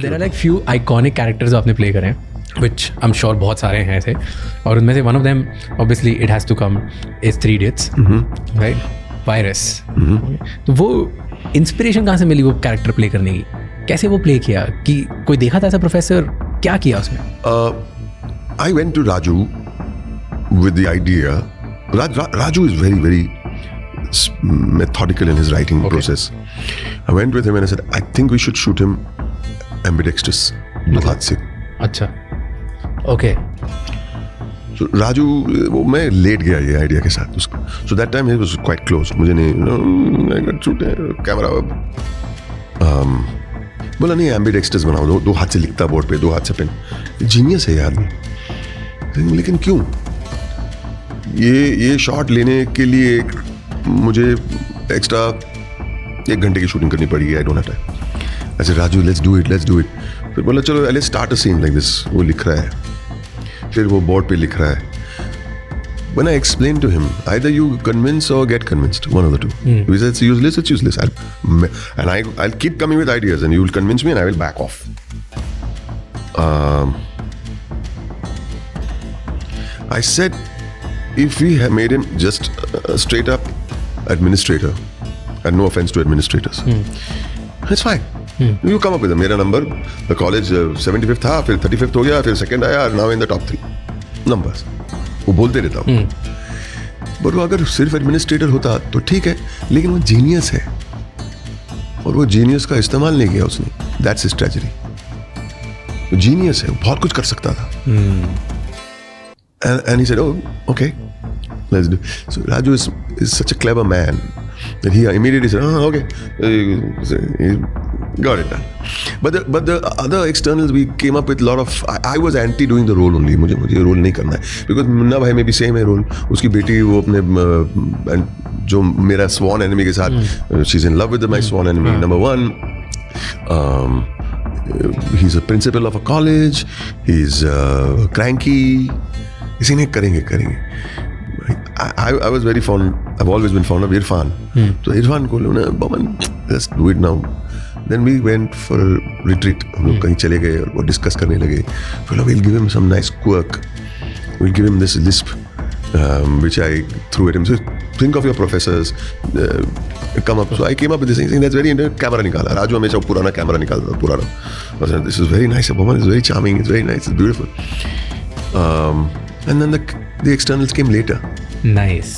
There are like few iconic characters आपने play करे हैं विच आई एम श्योर बहुत सारे हैं ऐसे, और उनमें से one of them obviously it has to come is 3 Idiots, right? Virus. तो वो इंस्पिरेशन कहाँ से मिली वो कैरेक्टर प्ले करने की? कैसे वो प्ले किया? कि कोई देखा था ऐसा प्रोफेसर? क्या किया उसमें? I went to Raju with the idea. Raju is very, very methodical in his writing process. I went with him and I said, I think we should shoot him ambidextrous. दो हाथ से. अच्छा, okay. So Raju, वो मैं late गया ये idea के साथ उसको. So that time he was quite close. मुझे नहीं, I got shoot कैमरा. बोला नहीं ambidextrous बनाओ, दो हाथ से लिखता बोर्ड पे, दो हाथ से पेन. जीनियस है ये आदमी. लेकिन क्यों? ये शॉट लेने के लिए मुझे एक्स्ट्रा 1 घंटे की शूटिंग करनी पड़ी. I don't have time. I said Raju let's do it. फिर बोला चलो let's start a scene like this. वो लिख रहा है, फिर वो बोर्ड पे लिख रहा है. When I explained to him, either you convince or get convinced, one of the two. He said it's useless. I'll keep coming with ideas and you will convince me and I will back off. I said, if we have made him just a straight up administrator, and no offense to administrators, it's fine. You come up with a मेरा number, the college 75th था, फिर 35th हो गया, फिर second आया, now in the top 3 numbers. वो बोलते रहता हूँ. बट वो अगर सिर्फ एडमिनिस्ट्रेटर होता तो ठीक है, लेकिन वो जीनियस है और वो जीनियस का इस्तेमाल नहीं किया उसने. That's his tragedy. वो जीनियस है, बहुत कुछ कर सकता था. And he said, oh, okay, let's do. So Raju is such a clever man that he immediately said, oh, okay, he got it done. But the other externals, we came up with a lot of. I was anti doing the role only. मुझे role नहीं करना है because Munna भाई में भी same है role. उसकी बेटी वो अपने जो मेरा स्वान एनिमी के साथ, she's in love with my swan enemy. Number 1. He's a principal of a college. He's cranky. इसी ने करेंगे. I was very fond. I've always been fond of Irfan. So Irfan को ना Boman, let's do it now. Then we went for a retreat. हम लोग कहीं चले गए और वो डिस्कस करने लगे. We'll give him some nice quirk. We'll give him this lisp, which I threw at him. So think of your professors. Come up. So I came up with this thing. That's very interesting. Camera निकाला. राजू हमेशा पुराना camera निकालता था, पुराना. This is very nice. Bhavan is very charming. It's very nice. It's beautiful. And then the externals came later. Nice.